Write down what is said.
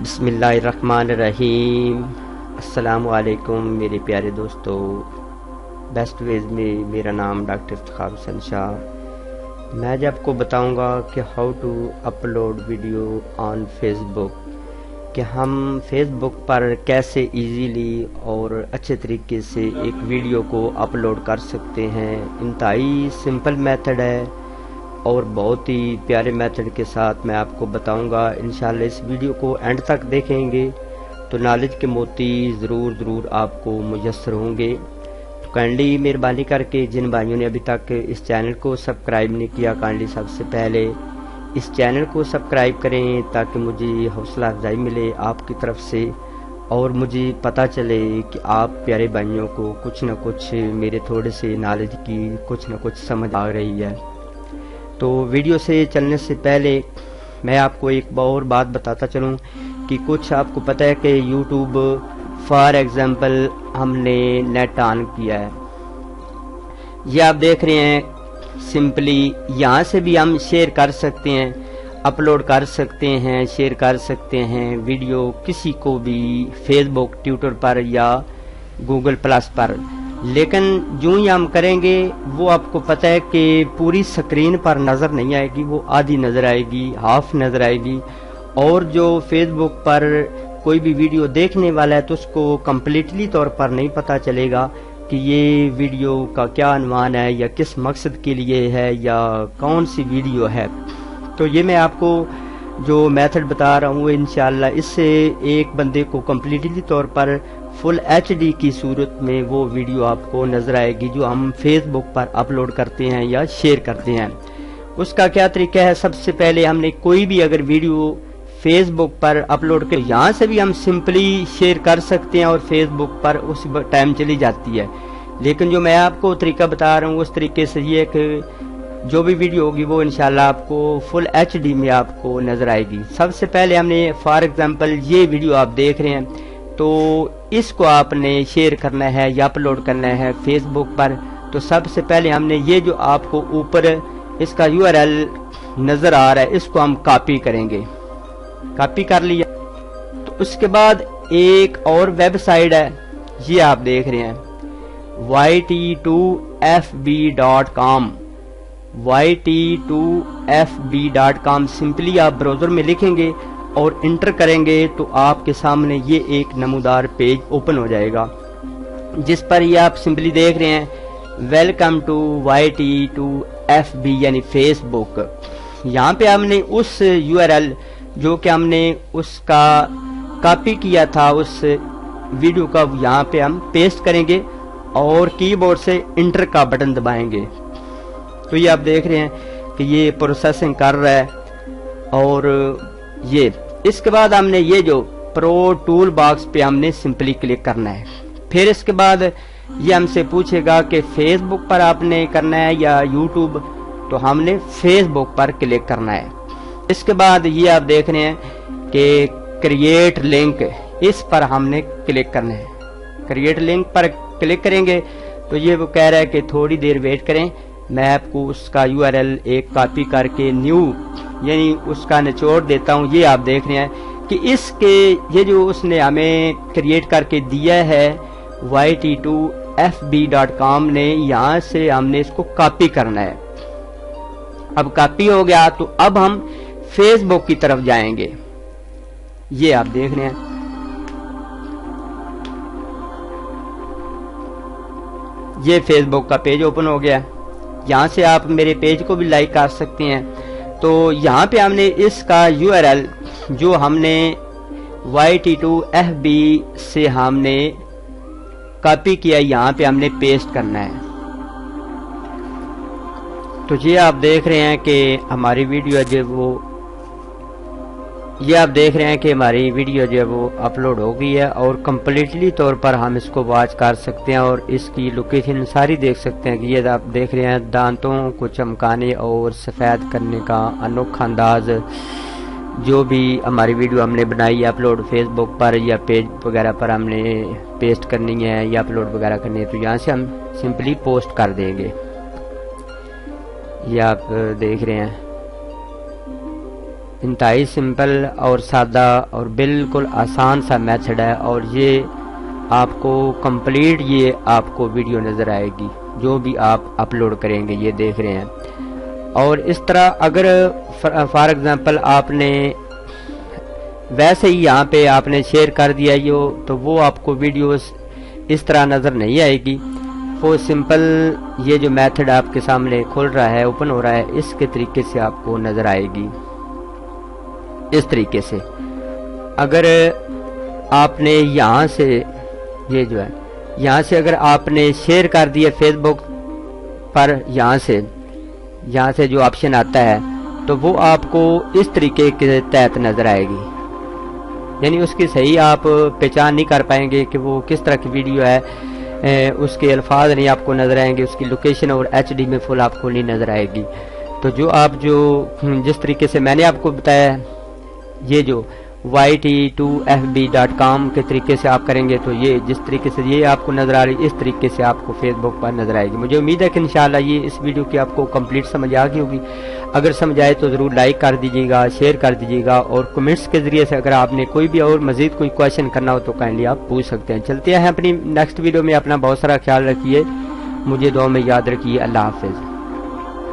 बिस्मिल्लाहिर्रहमानिर्रहीम। अस्सलाम वालेकुम मेरे प्यारे दोस्तों। बेस्ट वेज में मेरा नाम डॉक्टर इफ्तिखार हुसैन शाह। मैं आज आपको बताऊंगा कि how to upload video on Facebook, कि हम फेसबुक पर कैसे इजीली और अच्छे तरीके से एक वीडियो को अपलोड कर सकते हैं। इंतहाई सिंपल मेथड है और बहुत ही प्यारे मेथड के साथ मैं आपको बताऊंगा। इंशाल्लाह इस वीडियो को एंड तक देखेंगे तो नॉलेज के मोती ज़रूर आपको मुयस्सर होंगे। तो काइंडली मेहरबानी करके जिन भाइयों ने अभी तक इस चैनल को सब्सक्राइब नहीं किया, काइंडली सबसे पहले इस चैनल को सब्सक्राइब करें ताकि मुझे हौसला अफजाई मिले आपकी तरफ से और मुझे पता चले कि आप प्यारे भाइयों को कुछ न कुछ मेरे थोड़े से नॉलेज की कुछ न कुछ समझ आ रही है। तो वीडियो से चलने से पहले मैं आपको एक और बात बताता चलूं कि कुछ आपको पता है कि यूट्यूब फॉर एग्जांपल हमने नेट ऑन किया है, ये आप देख रहे हैं। सिंपली यहाँ से भी हम शेयर कर सकते हैं, अपलोड कर सकते हैं, शेयर कर सकते हैं वीडियो किसी को भी फेसबुक, ट्विटर पर या गूगल प्लस पर। लेकिन जो ही हम करेंगे वो आपको पता है कि पूरी स्क्रीन पर नज़र नहीं आएगी, वो आधी नज़र आएगी, हाफ नज़र आएगी। और जो फेसबुक पर कोई भी वीडियो देखने वाला है तो उसको कम्प्लीटली तौर पर नहीं पता चलेगा कि ये वीडियो का क्या अनुमान है या किस मकसद के लिए है या कौन सी वीडियो है। तो ये मैं आपको जो मेथड बता रहा हूँ इंशाल्लाह इससे एक बंदे को कम्प्लीटली तौर पर फुल HD की सूरत में वो वीडियो आपको नजर आएगी जो हम फेसबुक पर अपलोड करते हैं या शेयर करते हैं। उसका क्या तरीका है, सबसे पहले हमने कोई भी अगर वीडियो फेसबुक पर अपलोड कर, यहाँ से भी हम सिंपली शेयर कर सकते हैं और फेसबुक पर उस टाइम चली जाती है। लेकिन जो मैं आपको तरीका बता रहा हूँ उस तरीके से ये कि जो भी वीडियो होगी वो इंशाल्लाह आपको फुल HD में आपको नजर आएगी। सबसे पहले हमने फॉर एग्जांपल ये वीडियो आप देख रहे हैं तो इसको आपने शेयर करना है या अपलोड करना है फेसबुक पर। तो सबसे पहले हमने ये जो आपको ऊपर इसका URL नजर आ रहा है इसको हम कॉपी करेंगे। कॉपी कर लिया तो उसके बाद एक और वेबसाइट है, ये आप देख रहे हैं yt2fb.com। yt2fb.com सिंपली आप ब्राउजर में लिखेंगे और इंटर करेंगे तो आपके सामने ये एक नमूदार पेज ओपन हो जाएगा जिस पर ये आप सिंपली देख रहे हैं वेलकम टू yt2fb यानी फेसबुक। यहाँ पे हमने उस URL जो कि हमने उसका कॉपी किया था उस वीडियो का यहाँ पे हम पेस्ट करेंगे और कीबोर्ड से इंटर का बटन दबाएंगे। तो ये आप देख रहे हैं कि ये प्रोसेसिंग कर रहा है। और ये इसके बाद हमने ये जो प्रो टूल बॉक्स पे हमने सिंपली क्लिक करना है। फिर इसके बाद ये हमसे पूछेगा कि फेसबुक पर आपने करना है या यूट्यूब, तो हमने फेसबुक पर क्लिक करना है। इसके बाद ये आप देख रहे हैं कि क्रिएट लिंक, इस पर हमने क्लिक करना है। क्रिएट लिंक पर क्लिक करेंगे तो ये वो कह रहा है कि थोड़ी देर वेट करें, मैं आपको उसका URL एक कॉपी करके न्यू यानी उसका निचोड़ देता हूँ। ये आप देख रहे हैं कि इसके ये जो उसने हमें क्रिएट करके दिया है yt2fb.com ने, यहाँ से हमने इसको कॉपी करना है। अब कॉपी हो गया तो अब हम फेसबुक की तरफ जाएंगे। ये आप देख रहे हैं ये फेसबुक का पेज ओपन हो गया। यहाँ से आप मेरे पेज को भी लाइक कर सकते हैं। तो यहाँ पे हमने इसका URL जो हमने yt2fb से हमने कॉपी किया यहाँ पे हमने पेस्ट करना है। तो ये आप देख रहे हैं कि हमारी वीडियो जो वो ये आप देख रहे हैं कि हमारी वीडियो जो है वो अपलोड हो गई है और कम्प्लीटली तौर पर हम इसको वॉच कर सकते हैं और इसकी लोकेशन सारी देख सकते हैं कि ये आप देख रहे हैं दांतों को चमकाने और सफ़ेद करने का अनोखा अंदाज। जो भी हमारी वीडियो हमने बनाई है अपलोड फेसबुक पर या पेज वगैरह पर हमने पेस्ट करनी है या अपलोड वगैरह करनी है तो यहाँ से हम सिंपली पोस्ट कर देंगे। ये आप देख रहे हैं انتہائی سمپل اور سادہ اور بالکل آسان سا میتھڈ ہے، اور یہ آپ کو کمپلیٹ یہ آپ کو ویڈیو نظر آئے گی جو بھی آپ اپلوڈ کریں گے، یہ دیکھ رہے ہیں۔ اور اس طرح اگر فار ایگزامپل آپ نے ویسے ہی یہاں پہ آپ نے شیئر کر دیا یہ، تو وہ آپ کو ویڈیوز اس طرح نظر نہیں آئے گی۔ وہ سمپل یہ جو میتھڈ آپ کے سامنے کھل رہا ہے، اوپن ہو رہا ہے، اس کے طریقے سے آپ کو نظر آئے گی، اس طریقے سے۔ اگر آپ نے یہاں سے یہ جو ہے یہاں سے اگر آپ نے شیئر کر دیا فیس بک پر، یہاں سے جو آپشن آتا ہے، تو وہ آپ کو اس طریقے کے تحت نظر آئے گی، یعنی اس کی صحیح آپ پہچان نہیں کر پائیں گے کہ وہ کس طرح کی ویڈیو ہے، اس کے الفاظ نہیں آپ کو نظر آئیں گے، اس کی لوکیشن اور ایچ ڈی میں فل آپ کو نہیں نظر آئے گی۔ تو جس طریقے سے میں نے آپ کو بتایا، یہ جو yt2fb.com کے طریقے سے آپ کریں گے، تو یہ جس طریقے سے یہ آپ کو نظر آ رہی، اس طریقے سے آپ کو فیس بک پر نظر آئے گی۔ مجھے امید ہے کہ انشاءاللہ یہ اس ویڈیو کی آپ کو کمپلیٹ سمجھ آ گئی ہوگی۔ اگر سمجھ آئے تو ضرور لائک کر دیجیے گا، شیئر کر دیجیے گا، اور کمنٹس کے ذریعے سے اگر آپ نے کوئی بھی اور مزید کوئی کویشچن کرنا ہو تو کائنڈلی آپ پوچھ سکتے ہیں۔ چلتے ہیں اپنی نیکسٹ ویڈیو میں، اپنا بہت سارا خیال رکھیے، مجھے دعا میں یاد رکھیے۔ اللہ حافظ۔